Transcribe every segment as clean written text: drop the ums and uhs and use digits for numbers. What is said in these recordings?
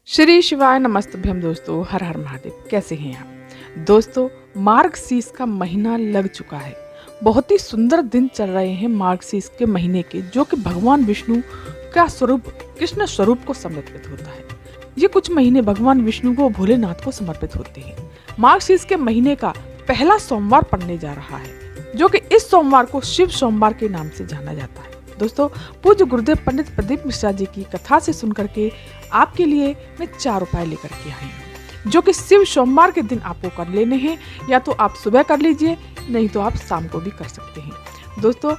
श्री शिवाय नमस्तभ्यम दोस्तों, हर हर महादेव। कैसे हैं आप दोस्तों? मार्गशीर्ष का महीना लग चुका है। बहुत ही सुंदर दिन चल रहे हैं मार्गशीर्ष के महीने के, जो कि भगवान विष्णु का स्वरूप कृष्ण स्वरूप को समर्पित होता है। ये कुछ महीने भगवान विष्णु को भोलेनाथ को समर्पित होते हैं। मार्गशीर्ष के महीने का पहला सोमवार पड़ने जा रहा है, जो कि इस सोमवार को शिव सोमवार के नाम से जाना जाता है। दोस्तों, पूज्य गुरुदेव पंडित प्रदीप मिश्रा जी की कथा से सुनकर के आपके लिए मैं 4 उपाय लेकर के आई हूँ, जो कि शिव सोमवार के दिन आपको कर लेने हैं। या तो आप सुबह कर लीजिए, नहीं तो आप शाम को भी कर सकते हैं। दोस्तों,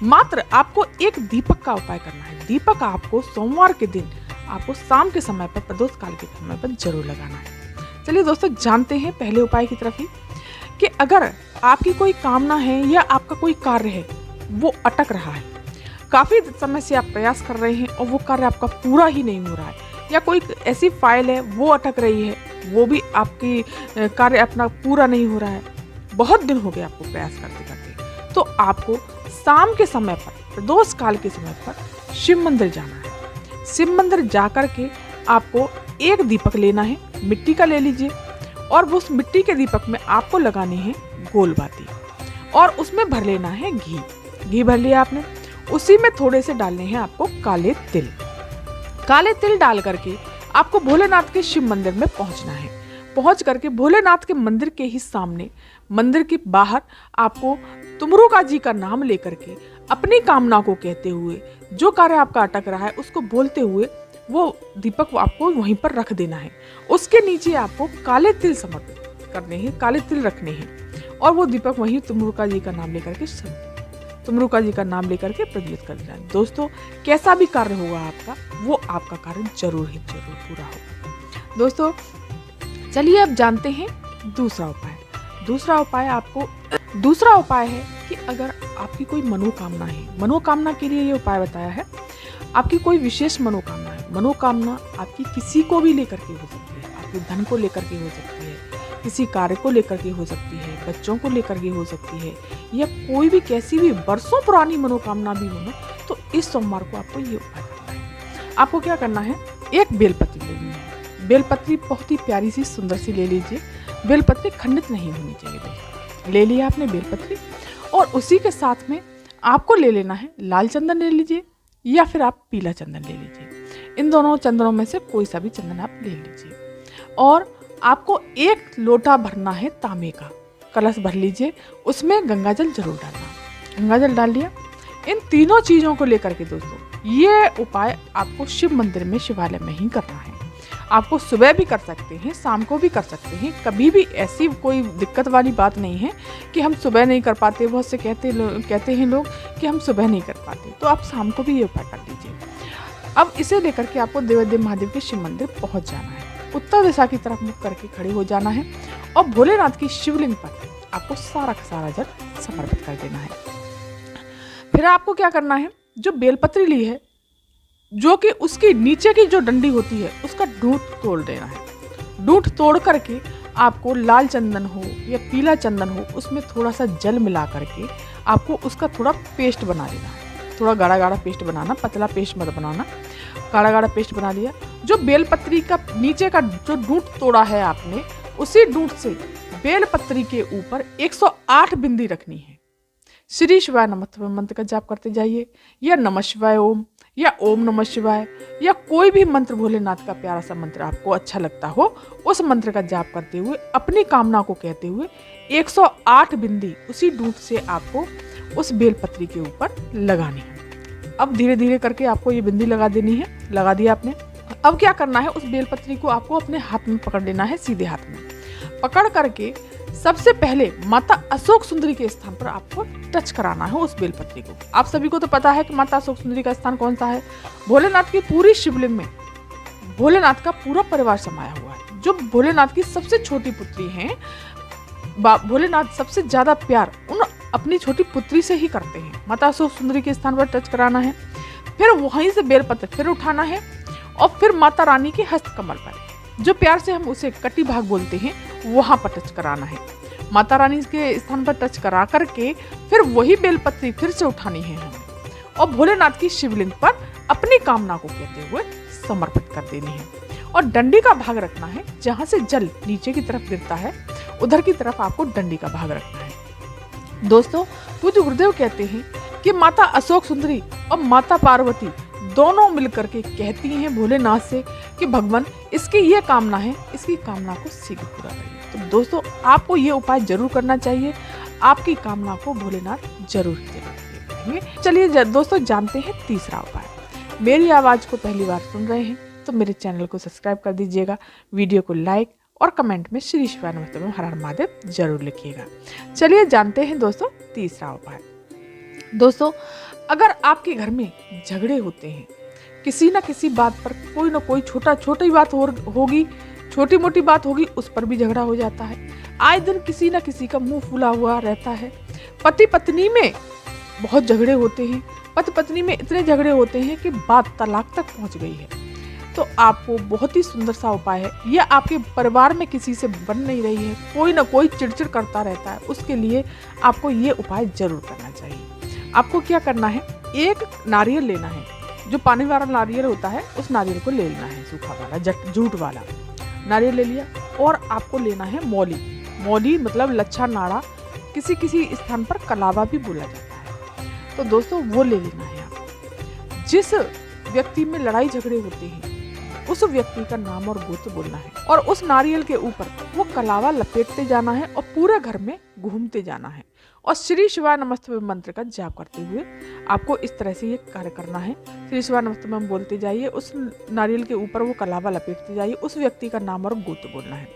मात्र आपको एक दीपक का उपाय करना है। दीपक आपको सोमवार के दिन आपको शाम के समय पर, प्रदोष काल के समय पर जरूर लगाना है। चलिए दोस्तों, जानते हैं पहले उपाय की तरफ ही कि अगर आपकी कोई कामना है या आपका कोई कार्य है वो अटक रहा है, काफी समय से आप प्रयास कर रहे हैं और वो कार्य आपका पूरा ही नहीं हो रहा है, या कोई ऐसी फाइल है वो अटक रही है, वो भी आपकी कार्य अपना पूरा नहीं हो रहा है, बहुत दिन हो गए आपको प्रयास करते करते, तो आपको शाम के समय पर, प्रदोष काल के समय पर शिव मंदिर जाना है। शिव मंदिर जाकर के आपको एक दीपक लेना है, मिट्टी का ले लीजिए, और उस मिट्टी के दीपक में आपको लगानी है गोल बाती, और उसमें भर लेना है घी। घी भर लिया आपने, उसी में थोड़े से डालने हैं आपको काले तिल। काले तिल डाल करके आपको भोलेनाथ के शिव मंदिर में पहुंचना है। पहुंच करके भोलेनाथ के मंदिर के ही सामने, मंदिर के बाहर आपको तुमरुका जी का नाम लेकर के अपनी कामना को कहते हुए, जो कार्य आपका अटक रहा है उसको बोलते हुए, वो दीपक आपको वहीं पर रख देना है। उसके नीचे आपको काले तिल समर्पित करने हैं, काले तिल रखने हैं, और वो दीपक वहीं तुमरुका जी का नाम लेकर के प्रज्वलित कर देना है। दोस्तों, कैसा भी कार्य होगा आपका, वो आपका कार्य जरूर ही जरूर पूरा होगा। दोस्तों, चलिए अब जानते हैं दूसरा उपाय। दूसरा उपाय है कि अगर आपकी कोई मनोकामना है, मनोकामना के लिए ये उपाय बताया है। आपकी कोई विशेष मनोकामना है, मनोकामना आपकी किसी को भी लेकर के हो सकती है, आपके धन को लेकर के हो सकती है, किसी कार्य को लेकर के हो सकती है, बच्चों को लेकर के हो सकती है, या कोई भी कैसी भी वर्षों पुरानी मनोकामना भी हो ना, तो इस सोमवार को आपको ये उपाय करना है। आपको क्या करना है, एक बेलपत्री लेनी है। बेलपत्री बहुत ही प्यारी सी, सुंदर सी ले लीजिए। बेलपत्री खंडित नहीं होनी चाहिए। देखिए, ले लिया आपने बेलपत्री, और उसी के साथ में आपको ले लेना है लाल चंदन ले लीजिए, या फिर आप पीला चंदन ले लीजिए। इन दोनों चंदनों में से कोई सा भी चंदन आप ले लीजिए, और आपको एक लोटा भरना है तांबे का, कलश भर लीजिए, उसमें गंगा जल जरूर डालना। गंगा जल डाल लिया। इन तीनों चीजों को लेकर के दोस्तों, ये उपाय आपको शिव मंदिर में, शिवालय में ही करना है। आपको सुबह भी कर सकते हैं, शाम को भी कर सकते हैं। कभी भी ऐसी कोई दिक्कत वाली बात नहीं है कि हम सुबह नहीं कर पाते। बहुत से कहते हैं लोग कि हम सुबह नहीं कर पाते, तो आप शाम को भी ये उपाय कर लीजिए। अब इसे लेकर के आपको देवादेव महादेव के शिव मंदिर पहुंच जाना है। उत्तर दिशा की तरफ मुख करके खड़े हो जाना है, और भोलेनाथ की शिवलिंग पर आपको सारा का सारा जल समर्पित कर देना है। फिर आपको क्या करना है, जो बेलपत्री ली है, जो कि उसकी नीचे की जो डंडी होती है, उसका डूंठ तोड़ देना है। डूंठ तोड़ करके आपको लाल चंदन हो या पीला चंदन हो, उसमें थोड़ा सा जल मिला करके आपको उसका थोड़ा पेस्ट बना लेना है। थोड़ा गाढ़ा गाढ़ा पेस्ट बनाना, पतला पेस्ट मत बनाना, गाढ़ा गाढ़ा पेस्ट बना लिया। जो बेलपत्री का नीचे का जो डूंठ तोड़ा है आपने, उसी डूंठ से बेलपत्री के ऊपर 108 बिंदी रखनी है। श्री शिवाय नमः मंत्र का जाप करते जाइए, या नमः शिवाय ओम, या ओम नमः शिवाय, या कोई भी मंत्र, भोलेनाथ का प्यारा सा मंत्र आपको अच्छा लगता हो, उस मंत्र का जाप करते हुए, अपनी कामना को कहते हुए 108 बिंदी उसी डूंठ से आपको उस बेलपत्री के ऊपर लगानी है। अब धीरे धीरे करके आपको ये बिंदी लगा देनी है। लगा दिया आपने। अब क्या करना है, उस बेलपत्री को आपको अपने हाथ में पकड़ लेना है, सीधे हाथ में पकड़ करके सबसे पहले माता अशोक सुंदरी के स्थान पर आपको टच कराना है उस बेलपत्री को। आप सभी को तो पता है कि माता अशोक सुंदरी का स्थान कौन सा है। भोलेनाथ की पूरी शिवलिंग में भोलेनाथ का पूरा परिवार समाया हुआ है। जो भोलेनाथ की सबसे छोटी पुत्री है, भोलेनाथ सबसे ज्यादा प्यार उन अपनी छोटी पुत्री से ही करते हैं। माता अशोक सुंदरी के स्थान पर टच कराना है, फिर वहीं से बेलपत्र फिर उठाना है, और फिर माता रानी के हस्त कमल पर, जो प्यार से हम उसे कटी भाग बोलते हैं, वहां पर टच कराना है। माता रानी के स्थान पर टच करा करके फिर वही बेलपत्री फिर से उठानी है हमें, और भोलेनाथ की शिवलिंग पर अपनी कामना को कहते हुए समर्पित कर देनी है। और डंडी का भाग रखना है। जहाँ से जल नीचे की तरफ गिरता है उधर की तरफ आपको डंडी का भाग रखना है। दोस्तों, पूज्य गुरुदेव कहते हैं कि माता अशोक सुंदरी और माता पार्वती दोनों मिलकर के कहती हैं भोलेनाथ से कि भगवान इसकी ये कामना है, इसकी कामना को शीघ्र पूरा करिए। तो दोस्तों, आपको ये उपाय जरूर करना चाहिए, आपकी कामना को भोलेनाथ जरूर करेंगे। चलिए दोस्तों, जानते हैं तीसरा उपाय। मेरी आवाज को पहली बार सुन रहे हैं तो मेरे चैनल को सब्सक्राइब कर दीजिएगा, वीडियो को लाइक और कमेंट में श्री शिवाय नमस्ते हर हर महादेव जरूर लिखिएगा। चलिए जानते हैं दोस्तों तीसरा उपाय। दोस्तों, अगर आपके घर में झगड़े होते हैं, किसी न किसी बात पर कोई ना कोई छोटी बात होगी, छोटी मोटी बात होगी, उस पर भी झगड़ा हो जाता है। आए दिन किसी न किसी का मुंह फूला हुआ रहता है। पति पत्नी में बहुत झगड़े होते हैं, पति पत्नी में इतने झगड़े होते हैं कि बात तलाक तक पहुंच गई है। तो आपको बहुत ही सुंदर सा उपाय है। यह आपके परिवार में किसी से बन नहीं रही है, कोई ना कोई चिड़चिड़ करता रहता है, उसके लिए आपको ये उपाय जरूर करना चाहिए। आपको क्या करना है, एक नारियल लेना है, जो पानी वाला नारियल होता है उस नारियल को ले लेना है, सूखा वाला जूट वाला नारियल ले लिया। और आपको लेना है मौली मतलब लच्छा नाड़ा, किसी स्थान पर कलावा भी बोला जाता है। तो दोस्तों, वो ले लेना है आपको। जिस व्यक्ति में लड़ाई झगड़े होते हैं उस व्यक्ति का नाम और गोत्र बोलना है और उस नारियल के ऊपर वो कलावा लपेटते जाना है और पूरे घर में घूमते जाना है और श्री शिवाय नमस्ते मंत्र का जाप करते हुए आपको इस तरह से ये कार्य करना है। श्री शिवाय नमस्ते बोलते जाइए, उस नारियल के ऊपर वो कलावा लपेटते जाइए, उस व्यक्ति का नाम और गोत्र बोलना है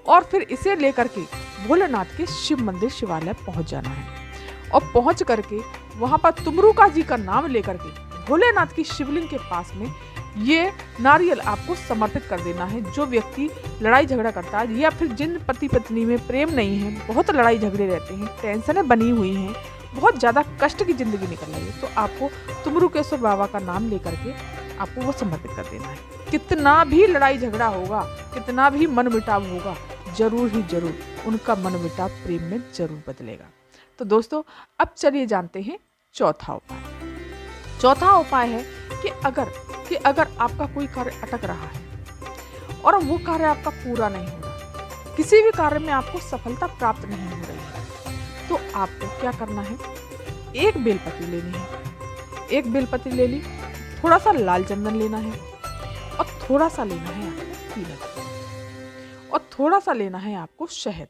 और फिर इसे लेकर के भोलेनाथ के शिव मंदिर शिवालय पहुंच जाना है और पहुंच करके वहां पर तुमरुका जी का नाम लेकर के भोलेनाथ की शिवलिंग के पास में ये नारियल आपको समर्पित कर देना है। जो व्यक्ति लड़ाई झगड़ा करता है या फिर जिन पति पत्नी में प्रेम नहीं है, बहुत लड़ाई झगड़े रहते हैं, टेंशनें बनी हुई हैं, बहुत ज़्यादा कष्ट की जिंदगी निकल रही है, तो आपको तुमरुकेश्वर बाबा का नाम लेकर के आपको वो समर्पित कर देना है। कितना भी लड़ाई झगड़ा होगा, कितना भी मन मिटाव होगा, जरूर ही जरूर उनका मन मिटाव प्रेम में जरूर बदलेगा। तो दोस्तों, अब चलिए जानते हैं चौथा उपाय। चौथा उपाय है कि अगर आपका कोई कार्य अटक रहा है और वो कार्य आपका पूरा नहीं हो रहा, किसी भी कार्य में आपको सफलता प्राप्त नहीं हो रही है, तो आपको क्या करना है, एक बेलपत्री लेनी है। एक बेलपत्री ले ली, थोड़ा सा लाल चंदन लेना है और थोड़ा सा लेना है आपको पीला चंदन और थोड़ा सा लेना है आपको शहद।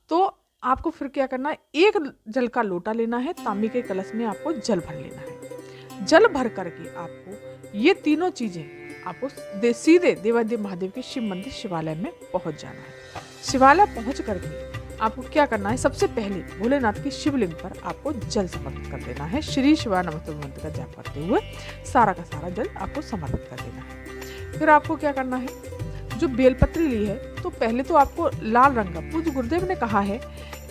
तो आपको फिर क्या करना है, एक जल का लोटा लेना है, तांबे के कलश में आपको जल भर लेना है। जल भर करके आपको ये तीनों चीजें आपको सीधे देवादेव महादेव के शिव मंदिर शिवालय में पहुंच जाना है। शिवालय पहुंच करके आपको क्या करना है, सबसे पहले भोलेनाथ की शिवलिंग पर आपको जल समर्पित कर देना है। श्री शिवाय नमस्ते मंत्र का जाप करते हुए सारा का सारा जल आपको समर्पित कर देना है। फिर आपको क्या करना है, जो बेलपत्री ली है तो पहले तो आपको लाल रंग का, पूज्य गुरुदेव ने कहा है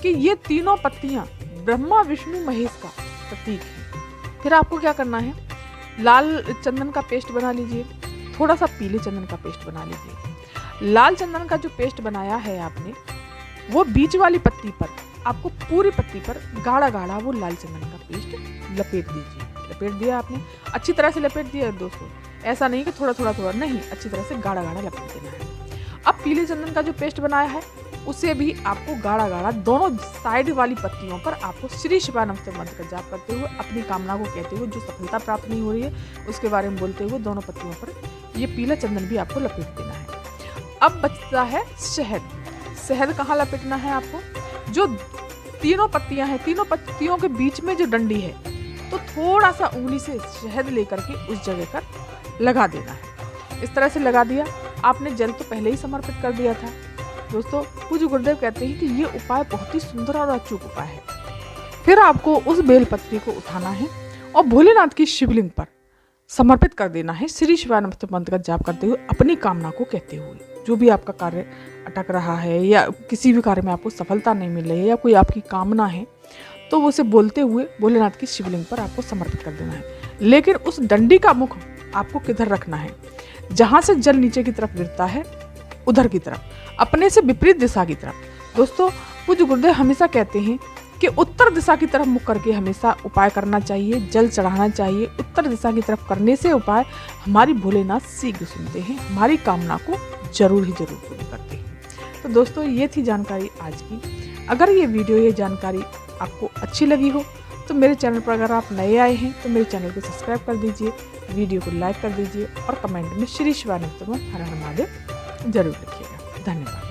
कि ये तीनों पत्तियां ब्रह्मा विष्णु महेश का प्रतीक है। फिर आपको क्या करना है, लाल चंदन का पेस्ट बना लीजिए, थोड़ा सा पीले चंदन का पेस्ट बना लीजिए। लाल चंदन का जो पेस्ट बनाया है आपने, वो बीच वाली पत्ती पर, आपको पूरी पत्ती पर गाढ़ा गाढ़ा वो लाल चंदन का पेस्ट लपेट दीजिए। लपेट दिया आपने, अच्छी तरह से लपेट दिया दोस्तों, ऐसा नहीं कि थोड़ा थोड़ा नहीं, अच्छी तरह से गाढ़ा गाढ़ा लपेट देना है। अब पीले चंदन का जो पेस्ट बनाया है उसे भी आपको गाढ़ा गाढ़ा दोनों साइड वाली पत्तियों पर आपको श्री शिवाय नमस्ते मंत्र का जाप करते हुए अपनी कामना को कहते हुए, जो सफलता प्राप्त नहीं हो रही है उसके बारे में बोलते हुए दोनों पत्तियों पर ये पीला चंदन भी आपको लपेट देना है। अब बचता है शहद। शहद कहाँ लपेटना है आपको, जो तीनों पत्तियां हैं, तीनों पत्तियों के बीच में जो डंडी है, तो थोड़ा सा उंगली से शहद लेकर के उस जगह पर लगा देना है। इस तरह से लगा दिया आपने, जल तो पहले ही समर्पित कर दिया था। दोस्तों, पूज्य गुरुदेव कहते हैं कि ये उपाय बहुत ही सुंदर और अचूक उपाय है। फिर आपको उस बेलपत्री को उठाना है और भोलेनाथ की शिवलिंग पर समर्पित कर देना है। श्री शिवाय नमस्ते मंत्र का जाप करते हुए अपनी कामना को कहते हुए, जो भी आपका कार्य अटक रहा है या किसी भी कार्य में आपको सफलता नहीं मिल रही है या कोई आपकी कामना है, तो उसे बोलते हुए भोलेनाथ की शिवलिंग पर आपको समर्पित कर देना है। लेकिन उस डंडी का मुख आपको किधर रखना है, जहां से जल नीचे की तरफ गिरता है उधर की तरफ, अपने से विपरीत दिशा की तरफ। दोस्तों, पूज्य गुरुदेव हमेशा कहते हैं कि उत्तर दिशा की तरफ मुख करके हमेशा उपाय करना चाहिए, जल चढ़ाना चाहिए। उत्तर दिशा की तरफ करने से उपाय हमारी भोलेनाथ शीघ्र सुनते हैं, हमारी कामना को जरूर ही जरूर पूरी करते हैं। तो दोस्तों ये थी जानकारी आज की। अगर ये वीडियो, ये जानकारी आपको अच्छी लगी हो तो मेरे चैनल पर अगर आप नए आए हैं तो मेरे चैनल को सब्सक्राइब कर दीजिए, वीडियो को लाइक कर दीजिए और कमेंट में श्री शिवानंद हर हर महादेव जरूर लिखिएगा। धन्यवाद।